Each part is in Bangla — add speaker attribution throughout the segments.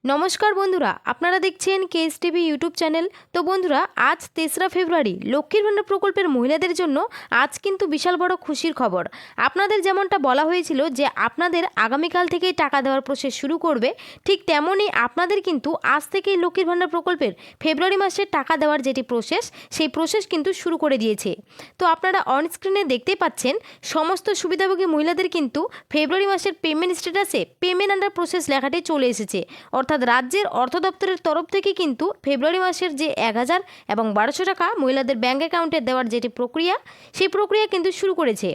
Speaker 1: নমস্কার বন্ধুরা, আপনারা দেখছেন কেএসটিভি ইউটিউব চ্যানেল। তো বন্ধুরা, আজ 3রা ফেব্রুয়ারি লক্ষ্মীর ভাণ্ডার প্রকল্পের মহিলাদের জন্য আজ কিন্তু বিশাল বড় খুশির খবর। আপনাদের যেমনটা বলা হয়েছিল যে আপনাদের আগামীকাল থেকেই টাকা দেওয়ার প্রসেস শুরু করবে, ঠিক তেমনই আপনাদের কিন্তু আজ থেকেই লক্ষ্মীর ভাণ্ডার প্রকল্পের ফেব্রুয়ারি মাসে টাকা দেওয়ার যেটি প্রসেস, সেই প্রসেস কিন্তু শুরু করে দিয়েছে। তো আপনারা অন স্ক্রিনে দেখতেই পাচ্ছেন সমস্ত সুবিধাভোগী মহিলাদের কিন্তু ফেব্রুয়ারি মাসের পেমেন্ট স্ট্যাটাসে পেমেন্ট আন্ডার প্রসেস লেখাটি চলে এসেছে। অর্থাৎ রাজ্যের অর্থ দপ্তরের তরফ থেকে কিন্তু ফেব্রুয়ারি মাসের যে 1000 এবং 1200 টাকা মহিলাদের ব্যাঙ্ক অ্যাকাউন্টে দেওয়ার যেটি প্রক্রিয়া, সেই প্রক্রিয়া কিন্তু শুরু করেছে।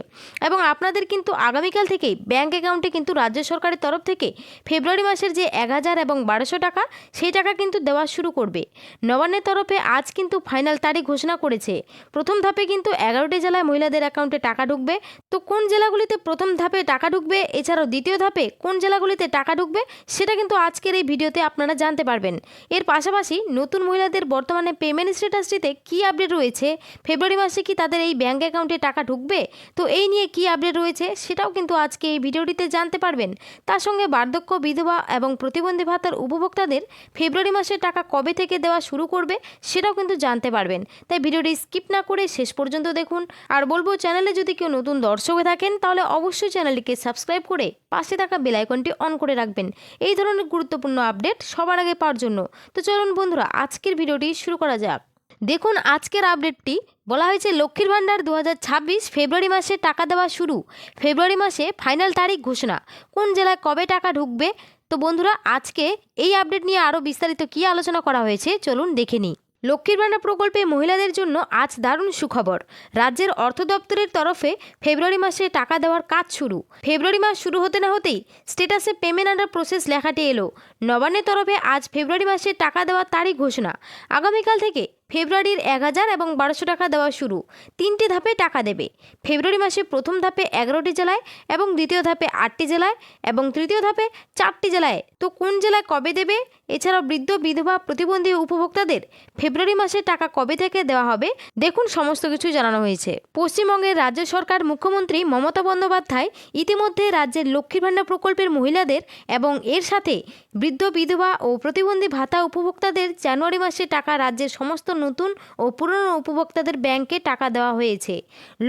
Speaker 1: এবং আপনাদের কিন্তু আগামীকাল থেকেই ব্যাঙ্ক অ্যাকাউন্টে কিন্তু রাজ্য সরকারের তরফ থেকে ফেব্রুয়ারি মাসের যে 1000 এবং 1200 টাকা, সেই টাকা কিন্তু দেওয়া শুরু করবে। নবান্নের তরফে আজ কিন্তু ফাইনাল তারিখ ঘোষণা করেছে। প্রথম ধাপে কিন্তু 11টি জেলায় মহিলাদের অ্যাকাউন্টে টাকা ঢুকবে। তো কোন জেলাগুলিতে প্রথম ধাপে টাকা ঢুকবে, এছাড়াও দ্বিতীয় ধাপে কোন জেলাগুলিতে টাকা ঢুকবে, সেটা কিন্তু আজকের এই ভিডিওতে আপনারা জানতে পারবেন। এর পাশাপাশি নতুন মহিলাদের বর্তমানে পেমেন্ট স্ট্যাটাসটিতে কী আপডেট রয়েছে, ফেব্রুয়ারি মাসে কি তাদের এই ব্যাঙ্ক অ্যাকাউন্টে টাকা ঢুকবে, তো এই নিয়ে কী আপডেট রয়েছে সেটাও কিন্তু আজকে এই ভিডিওটিতে জানতে পারবেন। তার সঙ্গে বার্ধক্য, বিধবা এবং প্রতিবন্ধী ভাতার উপভোক্তাদের ফেব্রুয়ারি মাসে টাকা কবে থেকে দেওয়া শুরু করবে সেটাও কিন্তু জানতে পারবেন। তাই ভিডিওটি স্কিপ না করে শেষ পর্যন্ত দেখুন। আর বলবো, চ্যানেলে যদি কেউ নতুন দর্শক হয়ে থাকেন তাহলে অবশ্যই চ্যানেলটিকে সাবস্ক্রাইব করে পাশে থাকা বেল আইকনটি অন করে রাখবেন এই ধরনের গুরুত্বপূর্ণ আপডেট সবার আগে পাওয়ার জন্য। তো চলুন বন্ধুরা, আজকের ভিডিওটি শুরু করা যাক। দেখুন, আজকের আপডেটটি বলা হয়েছে লক্ষ্মীর ভাণ্ডার 2026 ফেব্রুয়ারি মাসে টাকা দেওয়া শুরু। ফেব্রুয়ারি মাসে ফাইনাল তারিখ ঘোষণা। কোন জেলায় কবে টাকা ঢুকবে? তো বন্ধুরা, আজকে এই আপডেট নিয়ে আরও বিস্তারিত কী আলোচনা করা হয়েছে চলুন দেখে নিই। লক্ষ্মীর ভাণ্ডার প্রকল্পে মহিলাদের জন্য আজ দারুণ সুখবর। রাজ্যের অর্থ দপ্তরের তরফে ফেব্রুয়ারি মাসে টাকা দেওয়ার কাজ শুরু। ফেব্রুয়ারি মাস শুরু হতে না হতেই স্ট্যাটাসে পেমেন্ট আন্ডার প্রসেস লেখাটি এলো। নবান্নের তরফে আজ ফেব্রুয়ারি মাসে টাকা দেওয়ার তারিখ ঘোষণা। আগামীকাল থেকে ফেব্রুয়ারির 1000 এবং 1200 টাকা দেওয়া শুরু। 3টি ধাপে টাকা দেবে। ফেব্রুয়ারি মাসে প্রথম ধাপে 11টি জেলায় এবং দ্বিতীয় ধাপে 8টি জেলায় এবং তৃতীয় ধাপে 4টি জেলায়। তো কোন জেলায় কবে দেবে, এছাড়াও বৃদ্ধ, বিধবা, প্রতিবন্ধী উপভোক্তাদের ফেব্রুয়ারি মাসে টাকা কবে থেকে দেওয়া হবে, দেখুন সমস্ত কিছু জানানো হয়েছে। পশ্চিমবঙ্গের রাজ্য সরকার মুখ্যমন্ত্রী মমতা বন্দ্যোপাধ্যায় ইতিমধ্যে রাজ্যের লক্ষ্মীর ভাণ্ডার প্রকল্পের মহিলাদের এবং এর সাথে বৃদ্ধ, বিধবা ও প্রতিবন্ধী ভাতা উপভোক্তাদের জানুয়ারি মাসে টাকা রাজ্যের সমস্ত নতুন ও পুরনো উপভোক্তাদের ব্যাংকে টাকা দেওয়া হয়েছে।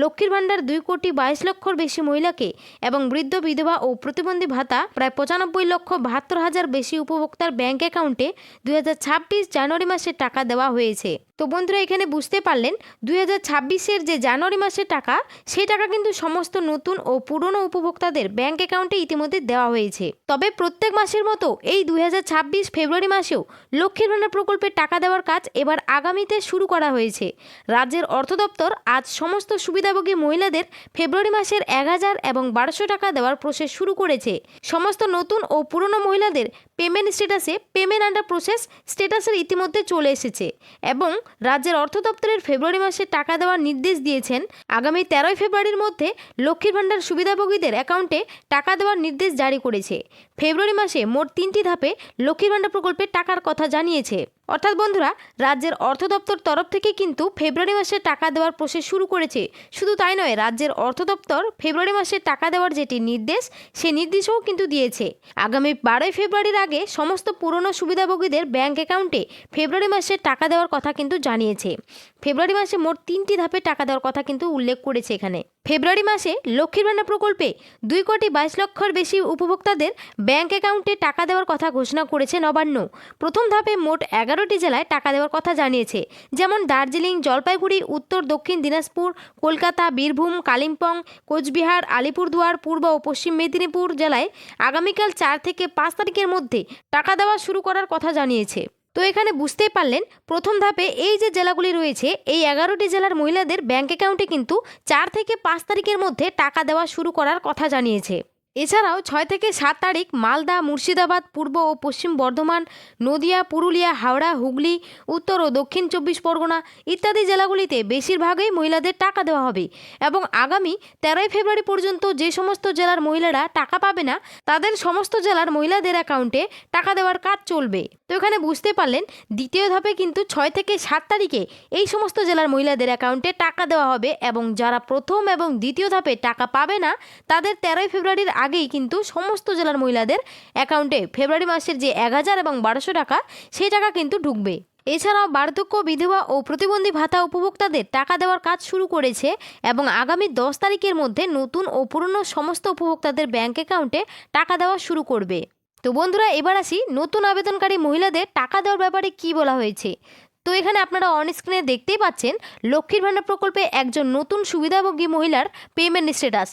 Speaker 1: লক্ষ্মীর ভাণ্ডার 2,22,00,000 বেশি মহিলাকে এবং বৃদ্ধ, বিধবা ও প্রতিবন্ধী ভাতা প্রায় 95,72,000 বেশি উপভোক্তার ব্যাংক অ্যাকাউন্টে 2026 জানুয়ারি মাসে টাকা দেওয়া হয়েছে। তো বন্ধুরা, এখানে বুঝতে পারলেন 2026-এর যে জানুয়ারি মাসের টাকা, সেই টাকা কিন্তু সমস্ত নতুন ও পুরনো উপভোক্তাদের ব্যাংক অ্যাকাউন্টে ইতিমধ্যে দেওয়া হয়েছে। তবে প্রত্যেক মাসের মতো এই 2026 ফেব্রুয়ারি মাসেও লক্ষ্মীর ভাণ্ডার প্রকল্পের টাকা দেওয়ার কাজ এবার আগামীতে শুরু করা হয়েছে। রাজ্যের অর্থ দপ্তর আজ সমস্ত সুবিধাভোগী মহিলাদের ফেব্রুয়ারি মাসের 1000 এবং 1200 টাকা দেওয়ার প্রসেস শুরু করেছে। সমস্ত নতুন ও পুরনো মহিলাদের পেমেন্ট স্ট্যাটাসে পেমেন্ট আন্ডার প্রসেস স্ট্যাটাসের ইতিমধ্যে চলে এসেছে এবং রাজ্যের অর্থ দপ্তরের ফেব্রুয়ারি মাসে টাকা দেওয়ার নির্দেশ দিয়েছেন। আগামী 13 ফেব্রুয়ারির মধ্যে লক্ষ্মীর ভাণ্ডার সুবিধাভোগীদের অ্যাকাউন্টে টাকা দেওয়ার নির্দেশ জারি করেছে। ফেব্রুয়ারি মাসে মোট 3টি ধাপে লক্ষ্মীর ভাণ্ডার প্রকল্পের টাকার কথা জানিয়েছে। অর্থাৎ বন্ধুরা, রাজ্যের অর্থ দপ্তর তরফ থেকে কিন্তু ফেব্রুয়ারি মাসে টাকা দেওয়ার প্রসেস শুরু করেছে। শুধু তাই নয়, রাজ্যের অর্থ দপ্তর ফেব্রুয়ারি মাসে টাকা দেওয়ার যেটি নির্দেশ, সেই নির্দেশও কিন্তু দিয়েছে। আগামী 12 ফেব্রুয়ারির আগে সমস্ত পুরনো সুবিধাভোগীদের ব্যাংক অ্যাকাউন্টে ফেব্রুয়ারি মাসে টাকা দেওয়ার কথা কিন্তু জানিয়েছে। ফেব্রুয়ারি মাসে মোট 3টি ধাপে টাকা দেওয়ার কথা কিন্তু উল্লেখ করেছে এখানে। ফেব্রুয়ারি মাসে লক্ষ্মীর ভাণ্ডার প্রকল্পে 2,22,00,000 বেশি উপভোক্তাদের ব্যাংক অ্যাকাউন্টে টাকা দেওয়ার কথা ঘোষণা করেছে নবান্ন। প্রথম ধাপে মোট 11টি জেলায় টাকা দেওয়ার কথা জানিয়েছে, যেমন দার্জিলিং, জলপাইগুড়ি, উত্তর দক্ষিণ দিনাজপুর, কলকাতা, বীরভূম, কালিম্পং, কোচবিহার, আলিপুরদুয়ার, পূর্ব ও পশ্চিম মেদিনীপুর জেলায় আগামীকাল 4 থেকে 5 তারিখের মধ্যে টাকা দেওয়া শুরু করার কথা জানিয়েছে। তো এখানে বুঝতেই পারলেন, প্রথম ধাপে এই যে জেলাগুলি রয়েছে, এই 11টি জেলার মহিলাদের ব্যাংক অ্যাকাউন্টে কিন্তু 4 থেকে 5 তারিখের মধ্যে টাকা দেওয়া শুরু করার কথা জানিয়েছে। এছাড়াও 6 থেকে 7 তারিখ মালদা, মুর্শিদাবাদ, পূর্ব ও পশ্চিম বর্ধমান, নদিয়া, পুরুলিয়া, হাওড়া, হুগলি, উত্তর ও দক্ষিণ 24 পরগনা ইত্যাদি জেলাগুলিতে বেশিরভাগই মহিলাদের টাকা দেওয়া হবে। এবং আগামী 13 ফেব্রুয়ারি পর্যন্ত যে সমস্ত জেলার মহিলারা টাকা পাবে না, তাদের সমস্ত জেলার মহিলাদের অ্যাকাউন্টে টাকা দেওয়ার কাজ চলবে। তো এখানে বুঝতে পারলেন, দ্বিতীয় ধাপে কিন্তু 6 থেকে 7 তারিখে এই সমস্ত জেলার মহিলাদের অ্যাকাউন্টে টাকা দেওয়া হবে এবং যারা প্রথম এবং দ্বিতীয় ধাপে টাকা পাবে না, তাদের 13 ফেব্রুয়ারির আগেই কিন্তু সমস্ত জেলার মহিলাদের অ্যাকাউন্টে ফেব্রুয়ারি মাসের যে 1000 এবং 1200 টাকা সেই টাকা কিন্তু ঢুকবে। এছাড়াও বার্ধক্য, বিধবা ও প্রতিবন্ধী ভাতা উপভোক্তাদের টাকা দেওয়ার কাজ শুরু করেছে এবং আগামী 10 তারিখের মধ্যে নতুন ও পুরনো সমস্ত উপভোক্তাদের ব্যাংক অ্যাকাউন্টে টাকা দেওয়া শুরু করবে। তো বন্ধুরা, এবার আসি নতুন আবেদনকারী মহিলাদের টাকা দেওয়ার ব্যাপারে কি বলা হয়েছে। তো এখানে আপনারা অন স্ক্রিনে দেখতেই পাচ্ছেন লক্ষ্মীর ভাণ্ডার প্রকল্পে একজন নতুন সুবিধাভোগী মহিলার পেমেন্ট স্ট্যাটাস।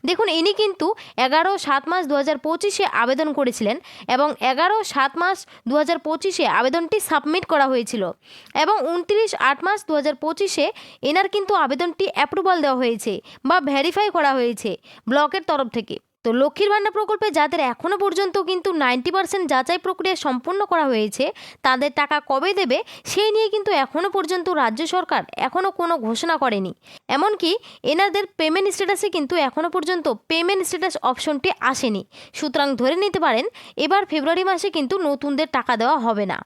Speaker 1: দেখুন, ইনি কিন্তু 11/7/2025 আবেদন করেছিলেন এবং 11/7/2025 আবেদনটি সাবমিট করা হয়েছিল এবং 29/8/2025 এনার কিন্তু আবেদনটি অ্যাপ্রুভাল দেওয়া হয়েছে বা ভেরিফাই করা হয়েছে ব্লকের তরফ থেকে। তো লক্ষ্মীর ভাণ্ডার প্রকল্পে যাদের এখনও পর্যন্ত কিন্তু 90% যাচাই প্রক্রিয়া সম্পূর্ণ করা হয়েছে, তাদের টাকা কবে দেবে সেই নিয়ে কিন্তু এখনও পর্যন্ত রাজ্য সরকার এখনও কোনো ঘোষণা করেনি। এমনকি এনাদের পেমেন্ট স্ট্যাটাসে কিন্তু এখনও পর্যন্ত পেমেন্ট স্ট্যাটাস অপশনটি আসেনি। সুতরাং ধরে নিতে পারেন এবার ফেব্রুয়ারি মাসে কিন্তু নতুনদের টাকা দেওয়া হবে না।